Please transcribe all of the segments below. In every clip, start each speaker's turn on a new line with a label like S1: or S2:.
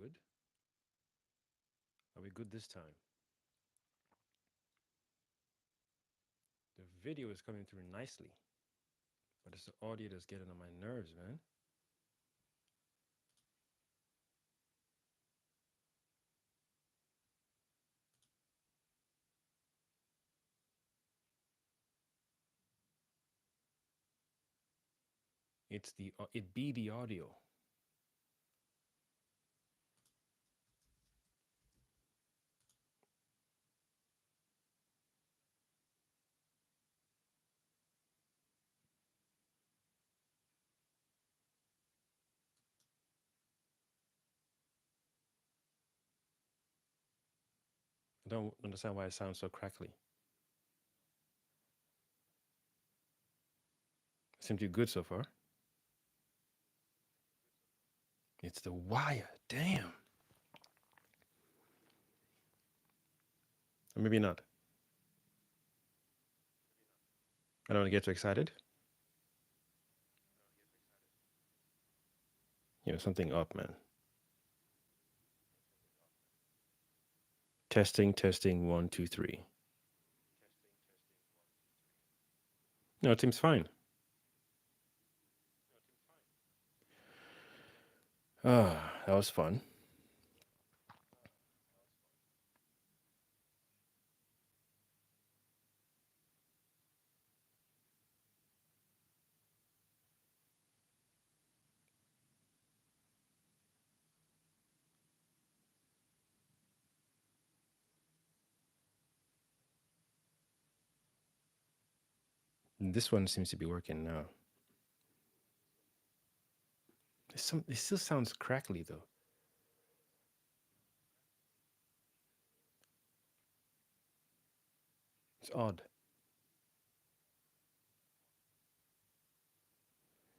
S1: good? Are we good this time? The video is coming through nicely, but it's the audio that's getting on my nerves, man. It be the audio. I don't understand why it sounds so crackly. It seems to be good so far. It's the wire. Damn. Or maybe not. I don't want to get too excited. Something up, man. Testing, testing, one, two, three. No, it seems fine. Ah, that was fun. This one seems to be working now. It still sounds crackly though. It's odd.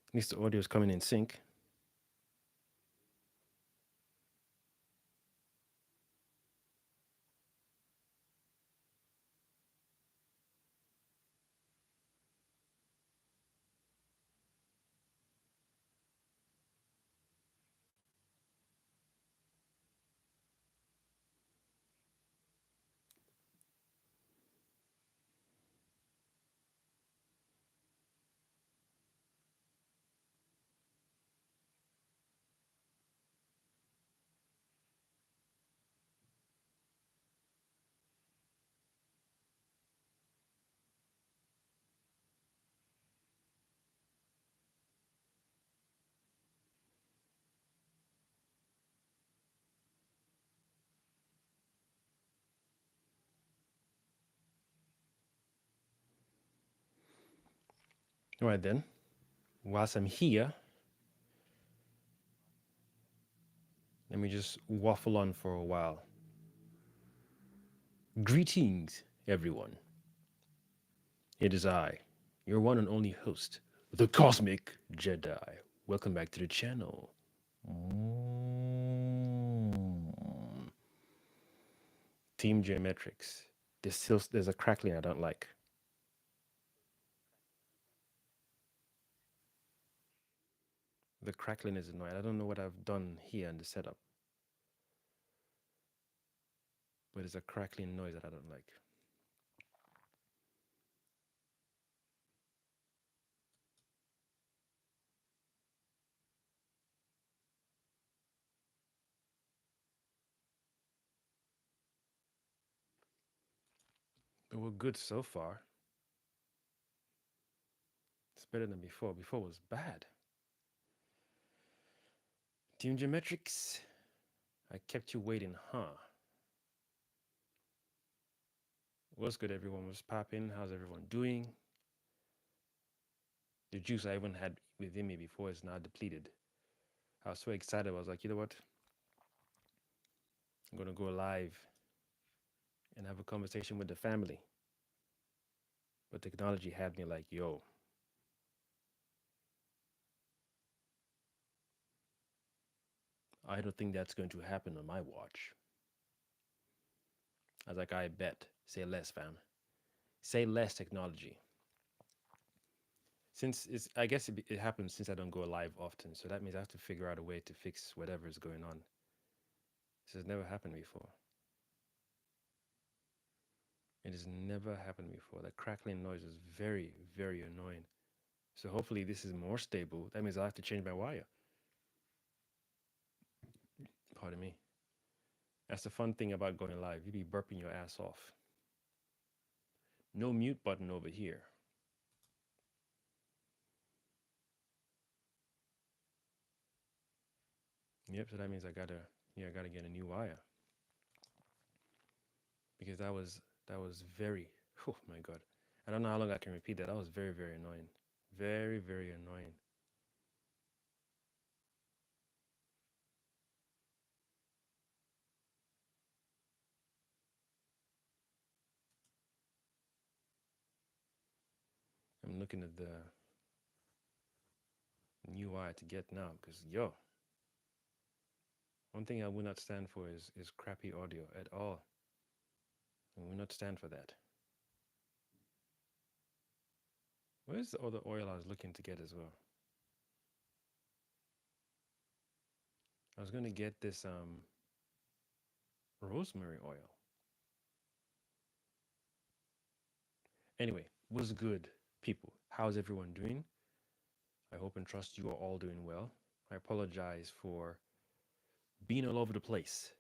S1: At least the audio is coming in sync. All right then. Whilst I'm here, let me just waffle on for a while. Greetings, everyone. It is I, your one and only host, the Cosmic Jedi. Welcome back to the channel. Team Gematrix. There's a crackling I don't like. The crackling is annoying. I don't know what I've done here in the setup, but it's a crackling noise that I don't like. But we're good so far. It's better than before. Before was bad. Team Gematrix, I kept you waiting, huh? What's good, everyone? Was popping? How's everyone doing? The juice I even had within me before is now depleted. I was so excited. I was like, you know what? I'm going to go live and have a conversation with the family. But technology had me like, yo, I don't think that's going to happen on my watch. I was like, I bet. Say less, fam. Say less technology. I guess it happens since I don't go live often. So that means I have to figure out a way to fix whatever is going on. This has never happened before. It has never happened before. That crackling noise is very, very annoying. So hopefully this is more stable. That means I have to change my wire. Pardon me. That's the fun thing about going live. You be burping your ass off. No mute button over here. Yep, so that means I gotta get a new wire. Because that was very, oh my god. I don't know how long I can repeat that. That was very, very annoying. Very, very annoying. I'm looking at the new wire to get now because yo, one thing I will not stand for is crappy audio at all. I will not stand for that. Where's the other oil I was looking to get as well? I was gonna get this rosemary oil. Anyway, what's good, people? How's everyone doing? I hope and trust you are all doing well. I apologize for being all over the place.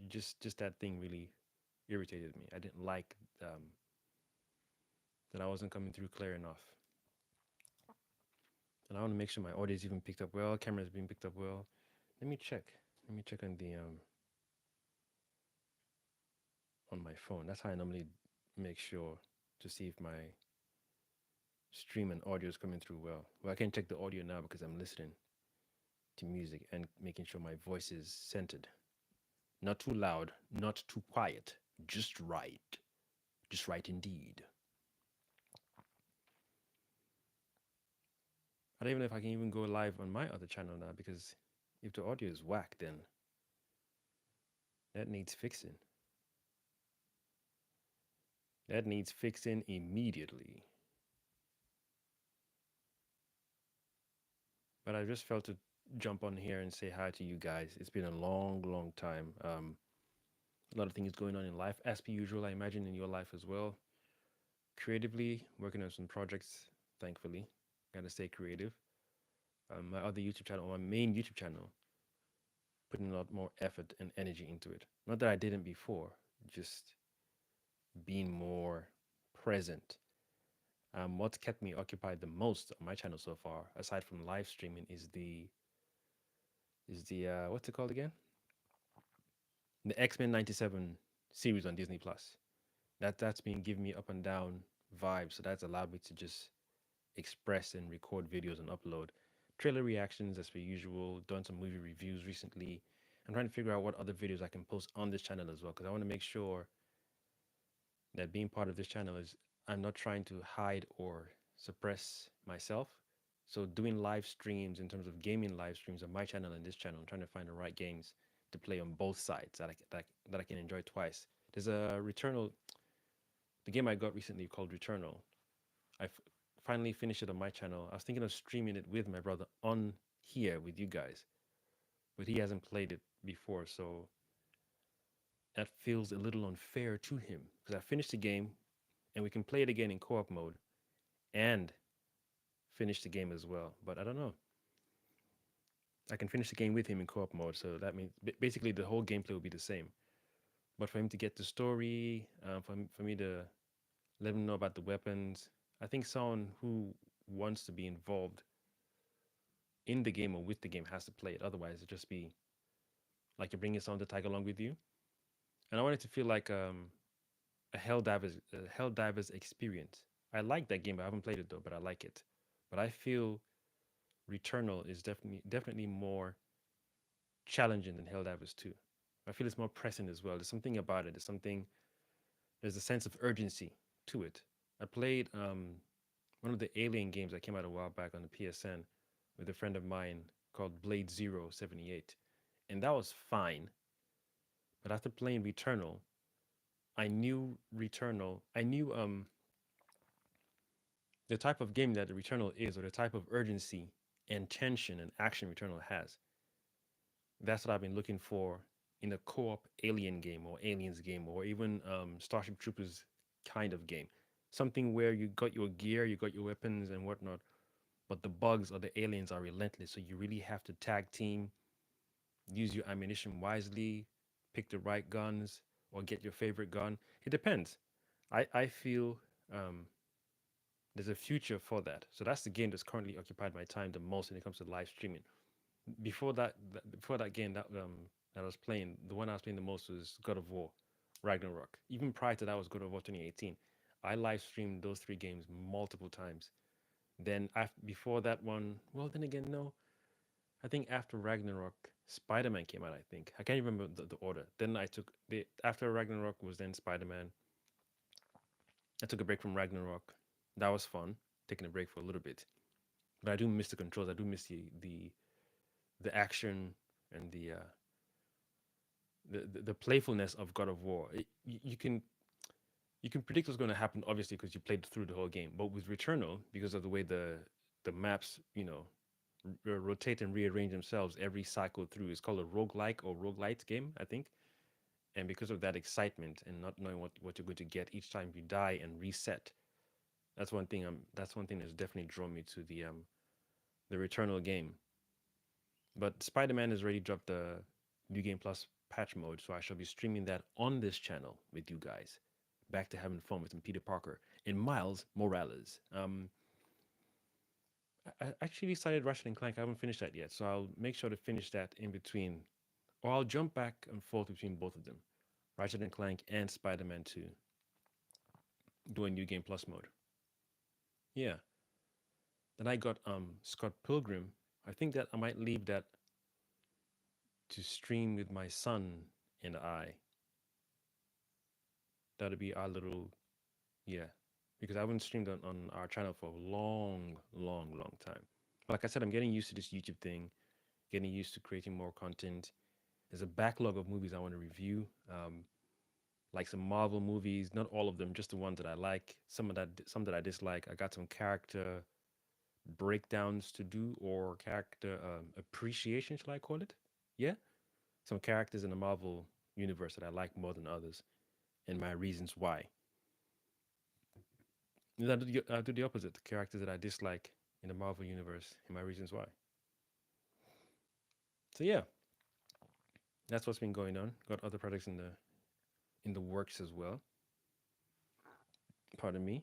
S1: Just that thing really irritated me. I didn't like that I wasn't coming through clear enough. And I want to make sure my audio is even picked up well, camera is being picked up well. Let me check. Let me check on my phone. That's how I normally make sure to see if my stream and audio is coming through well. Well, I can check the audio now because I'm listening to music and making sure my voice is centered. Not too loud, not too quiet, just right. Just right indeed. I don't even know if I can even go live on my other channel now because if the audio is whack, then that needs fixing. That needs fixing immediately. But I just felt to jump on here and say hi to you guys. It's been a long, long time. A lot of things going on in life, as per usual, I imagine in your life as well. Creatively, working on some projects, thankfully. Gotta stay creative. My other YouTube channel, my main YouTube channel, putting a lot more effort and energy into it. Not that I didn't before, just being more present. What's kept me occupied the most on my channel so far, aside from live streaming, is the what's it called again? The X-Men '97 series on Disney Plus. That's been giving me up and down vibes, so that's allowed me to just express and record videos and upload trailer reactions as per usual. Done some movie reviews recently. I'm trying to figure out what other videos I can post on this channel as well because I want to make sure that being part of this channel is I'm not trying to hide or suppress myself. So doing live streams in terms of gaming live streams on my channel and this channel, I'm trying to find the right games to play on both sides that I can enjoy twice. There's a Returnal, the game I got recently called Returnal. I finally finished it on my channel. I was thinking of streaming it with my brother on here with you guys, but he hasn't played it before, so that feels a little unfair to him because I finished the game and we can play it again in co-op mode and finish the game as well. But I don't know. I can finish the game with him in co-op mode, so that means basically the whole gameplay will be the same. But for him to get the story, for me to let him know about the weapons, I think someone who wants to be involved in the game or with the game has to play it. Otherwise, it'll just be like you're bringing someone to tag along with you. And I want it to feel like a Helldivers experience. I like that game, but I haven't played it though. But I like it. But I feel Returnal is definitely more challenging than Helldivers 2. I feel it's more pressing as well. There's something about it. There's a sense of urgency to it. I played one of the Alien games that came out a while back on the PSN with a friend of mine called Blade Zero 78, and that was fine. But after playing Returnal, I knew the type of game that the Returnal is, or the type of urgency and tension and action Returnal has. That's what I've been looking for in a co-op Alien game or Aliens game or even Starship Troopers kind of game. Something where you got your gear, you got your weapons and whatnot, but the bugs or the aliens are relentless. So you really have to tag team, use your ammunition wisely, pick the right guns, or get your favorite gun. It depends. I feel um, there's a future for that. So that's the game that's currently occupied my time the most when it comes to live streaming. Before that game that I was playing, the one I was playing the most was God of War, Ragnarok. Even prior to that was God of War 2018. I live streamed those three games multiple times. Then before that one, well, then again, no. I think after Ragnarok, Spider Man came out. I think I can't remember the order. Then I took the after Ragnarok was then Spider Man. I took a break from Ragnarok. That was fun, taking a break for a little bit. But I do miss the controls. I do miss the action and the playfulness of God of War. You can predict what's going to happen, obviously, because you played through the whole game. But with Returnal, because of the way the maps, rotate and rearrange themselves every cycle through, it's called a roguelike or roguelite game, I think. And because of that excitement and not knowing what you're going to get each time you die and reset, that's one thing that's definitely drawn me to the Returnal game. But Spider-Man has already dropped the New Game Plus patch mode, so I shall be streaming that on this channel with you guys. Back to having fun with Peter Parker and Miles Morales. I actually started Ratchet and Clank. I haven't finished that yet, so I'll make sure to finish that in between, or I'll jump back and forth between both of them, Ratchet and Clank and Spider-Man 2, doing New Game Plus mode. Yeah. Then I got Scott Pilgrim. I think that I might leave that to stream with my son and I. That'll be our little, yeah, because I haven't streamed on our channel for a long, long, long time. But like I said, I'm getting used to this YouTube thing, getting used to creating more content. There's a backlog of movies I want to review, like some Marvel movies, not all of them, just the ones that I like. Some that I dislike. I got some character breakdowns to do or character appreciation, shall I call it? Yeah, some characters in the Marvel universe that I like more than others, and my reasons why. And I do the opposite. The characters that I dislike in the Marvel universe and my reasons why. So yeah, that's what's been going on. Got other projects in the works as well. Pardon me.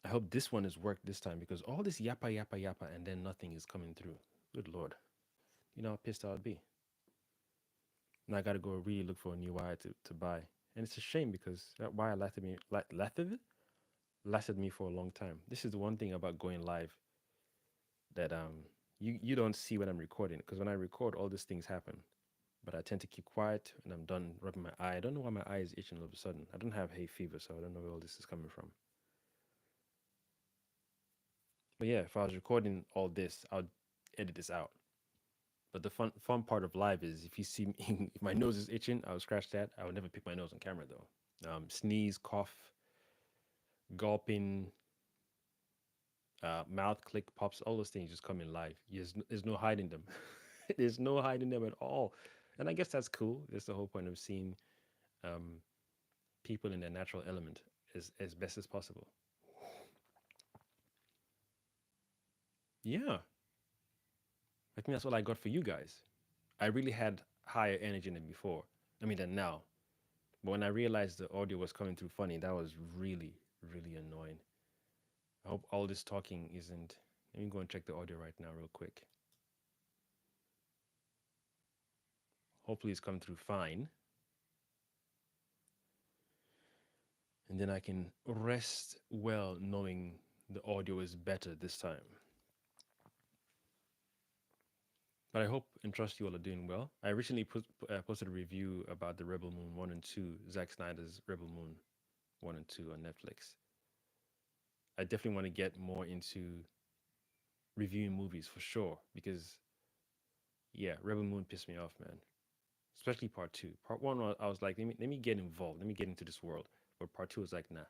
S1: I hope this one has worked this time because all this yappa yappa yappa and then nothing is coming through. Good lord. You know how pissed I'd be. And I gotta go really look for a new wire to buy. And it's a shame because that wire lasted me for a long time. This is the one thing about going live that you don't see when I'm recording because when I record all these things happen. But I tend to keep quiet and I'm done rubbing my eye. I don't know why my eye is itching all of a sudden. I don't have hay fever, so I don't know where all this is coming from. But yeah, if I was recording all this, I'll edit this out. But the fun part of live is if you see me, if my nose is itching, I'll scratch that. I would never pick my nose on camera though. Sneeze, cough, gulping, mouth click, pops, all those things just come in live. There's no hiding them. There's no hiding them at all. And I guess that's cool. That's the whole point of seeing um, people in their natural element as best as possible. Yeah, I think that's all I got for you guys. I really had higher energy than before. I mean, than now. But when I realized the audio was coming through funny, that was really, really annoying. I hope all this talking isn't. Let me go and check the audio right now, real quick. Hopefully, it's coming through fine. And then I can rest well knowing the audio is better this time. But I hope and trust you all are doing well. I recently posted a review about the Rebel Moon 1 and 2, Zack Snyder's Rebel Moon 1 and 2 on Netflix. I definitely want to get more into reviewing movies for sure because, yeah, Rebel Moon pissed me off, man. Especially part 2. Part 1, I was like, let me get involved. Let me get into this world. But part 2 was like, nah.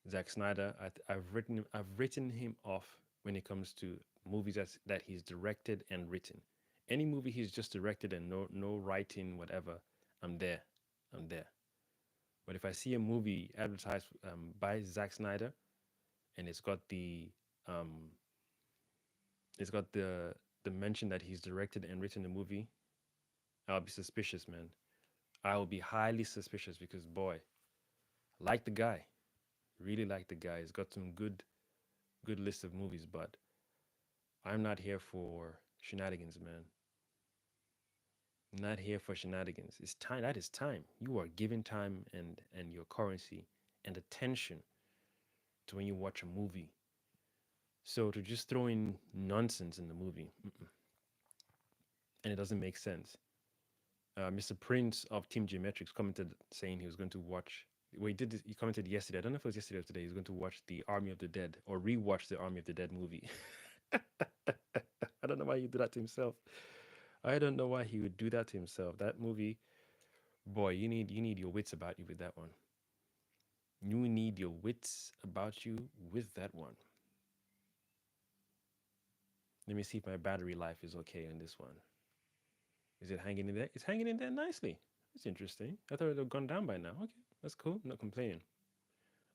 S1: Zack Snyder, I've written him off when it comes to movies that he's directed and written. Any movie he's just directed and no writing, whatever, I'm there. I'm there. But if I see a movie advertised by Zack Snyder and um, it's got the mention that he's directed and written the movie, I'll be suspicious, man. I will be highly suspicious because boy, I like the guy, really like the guy. He's got some good list of movies, but I'm not here for shenanigans, man. Not here for shenanigans. It's time. That is time. You are giving time and your currency and attention to when you watch a movie. So to just throw in nonsense in the movie, and it doesn't make sense. Mr. Prince of Team Gematrix commented saying he was going to watch. Well, he did. He commented yesterday. I don't know if it was yesterday or today. He's going to watch the Army of the Dead or rewatch the Army of the Dead movie. I don't know why he did that to himself. I don't know why he would do that to himself. That movie, boy, you need your wits about you with that one. You need your wits about you with that one. Let me see if my battery life is okay on this one. Is it hanging in there? It's hanging in there nicely. That's interesting. I thought it would have gone down by now. Okay, that's cool. I'm not complaining.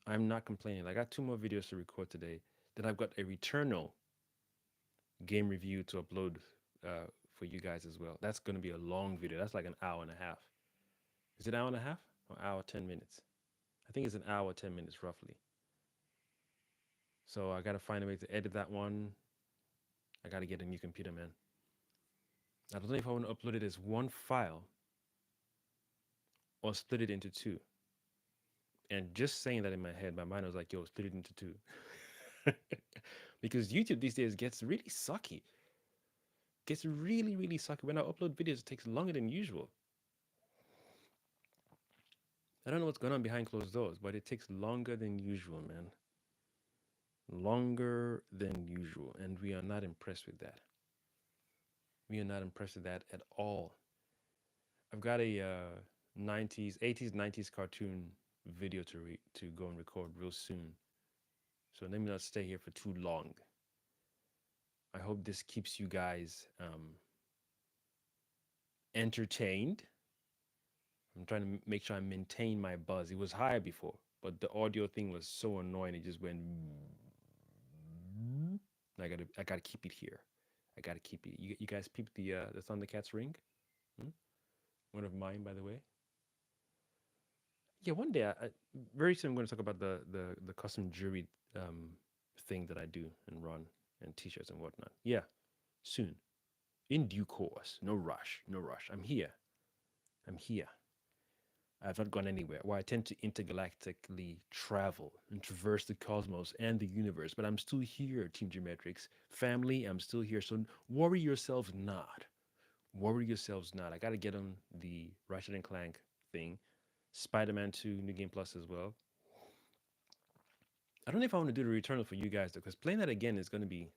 S1: I'm not complaining. I got two more videos to record today. Then I've got a Returnal game review to upload for you guys as well. That's going to be a long video. That's like an hour and a half. Is it an hour and a half or hour 10 minutes? I think it's an hour 10 minutes roughly. So I got to find a way to edit that one. I got to get a new computer, man. I don't know if I want to upload it as one file or split it into two. And just saying that in my head, my mind was like, yo, split it into two. Because YouTube these days gets really sucky. Gets really, really sucky. When I upload videos, it takes longer than usual. I don't know what's going on behind closed doors, but it takes longer than usual, man. Longer than usual. And we are not impressed with that. We are not impressed with that at all. I've got a 90s, 80s, 90s cartoon video to go and record real soon. So let me not stay here for too long. I hope this keeps you guys entertained. I'm trying to make sure I maintain my buzz. It was high before, but the audio thing was so annoying. It just went. I gotta keep it here. I gotta keep it. You guys peep the Thundercats ring? Hmm? One of mine, by the way. Yeah, one day. Very soon I'm going to talk about the custom jewelry thing that I do and run and t-shirts and whatnot. Yeah, soon, in due course. No rush. No rush. I'm here. I'm here. I've not gone anywhere. Well, I tend to intergalactically travel and traverse the cosmos and the universe, but I'm still here, Team Geometrics. Family, I'm still here. So worry yourselves not. Worry yourselves not. I got to get on the Ratchet and Clank thing. Spider-Man 2 New Game Plus as well. I don't know if I want to do the Returnal for you guys, though, because playing that again is going to be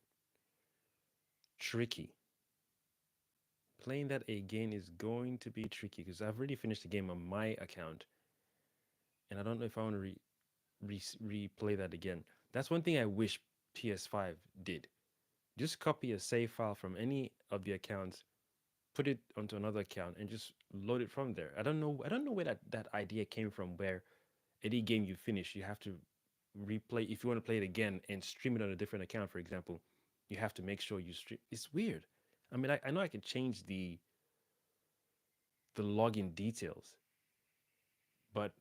S1: tricky. Playing that again is going to be tricky because I've already finished the game on my account, and I don't know if I want to replay that again. That's one thing I wish PS5 did. Just copy a save file from any of the accounts, put it onto another account, and just load it from there. I don't know. I don't know where that idea came from. Where any game you finish, you have to replay. If you want to play it again and stream it on a different account, for example, you have to make sure you stream. It's weird. I mean, I know I can change the login details, but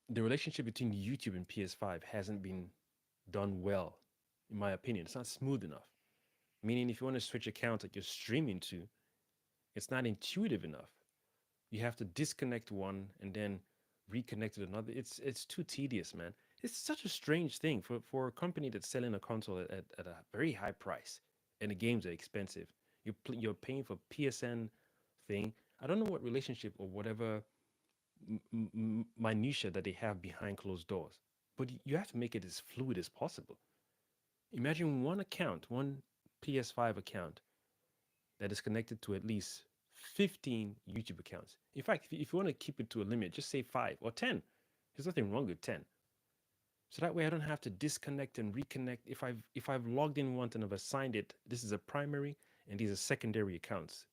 S1: the relationship between YouTube and PS5 hasn't been done well, in my opinion. It's not smooth enough. Meaning, if you want to switch accounts that you're streaming to, it's not intuitive enough. You have to disconnect one and then reconnect to another. It's too tedious, man. It's such a strange thing for a company that's selling a console at a very high price, and the games are expensive. You're paying for PSN thing. I don't know what relationship or whatever minutia that they have behind closed doors, but you have to make it as fluid as possible. Imagine one account, one PS5 account that is connected to at least 15 YouTube accounts. In fact, if you want to keep it to a limit, just say 5 or 10. There's nothing wrong with 10. So that way I don't have to disconnect and reconnect. If I've logged in once and I've assigned it, this is a primary, and these are secondary accounts,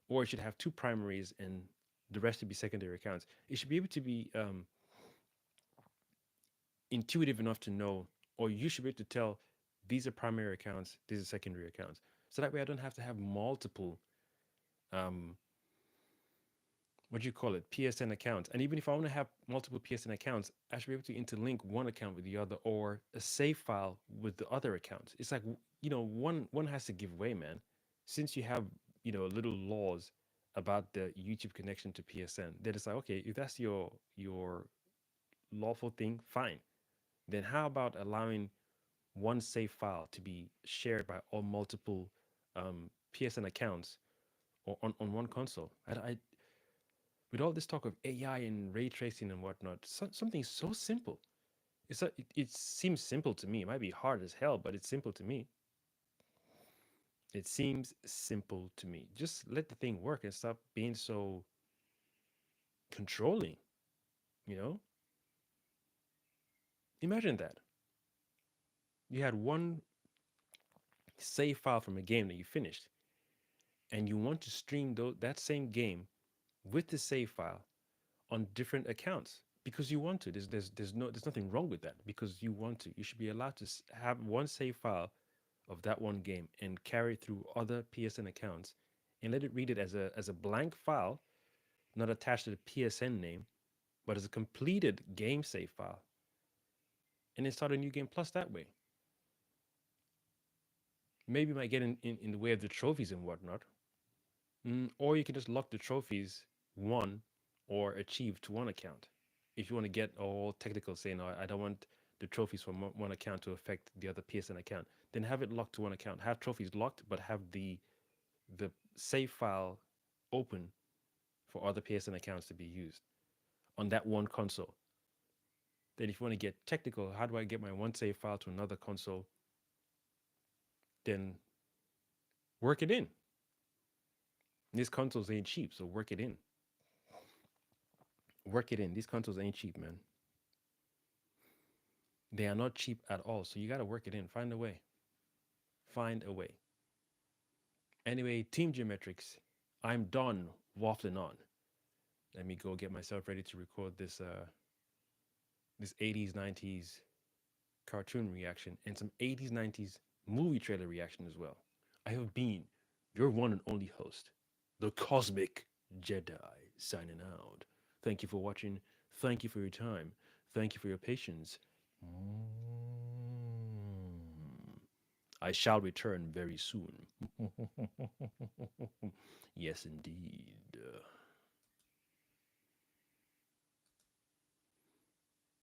S1: or it should have two primaries and the rest to be secondary accounts. It should be able to be intuitive enough to know, or you should be able to tell these are primary accounts, these are secondary accounts. So that way I don't have to have multiple, um, what do you call it, PSN accounts. And even if I want to have multiple PSN accounts, I should be able to interlink one account with the other or a save file with the other accounts. It's like, one has to give way, man. Since you have, little laws about the YouTube connection to PSN, then it's like, okay, if that's your lawful thing, fine. Then how about allowing one save file to be shared by all multiple PSN accounts or on one console? With all this talk of AI and ray tracing and whatnot, something so simple. It seems simple to me. It might be hard as hell, but it's simple to me. It seems simple to me. Just let the thing work and stop being so controlling. You know, imagine that you had one save file from a game that you finished, and you want to stream that same game with the save file on different accounts because you want to. There's nothing wrong with that because you want to. You should be allowed to have one save file of that one game and carry it through other PSN accounts and let it read it as a blank file, not attached to the PSN name, but as a completed game save file, and then start a new game plus that way. Maybe it might get in the way of the trophies and whatnot. Or you can just lock the trophies won or achieved to one account. If you want to get all technical, saying, "No, I don't want the trophies from one account to affect the other PSN account," then have it locked to one account. Have trophies locked, but have the save file open for other PSN accounts to be used on that one console. Then, if you want to get technical, how do I get my one save file to another console? Then work it in. These consoles ain't cheap, so work it in. Work it in. These consoles ain't cheap, man. They are not cheap at all. So you got to work it in. Find a way. Find a way. Anyway, Team Gematrix, I'm done waffling on. Let me go get myself ready to record this 80s 90s cartoon reaction and some 80s 90s movie trailer reaction as well. I have been your one and only host, the Cosmic Jedi, signing out. Thank you for watching. Thank you for your time. Thank you for your patience. I shall return very soon. Yes, indeed.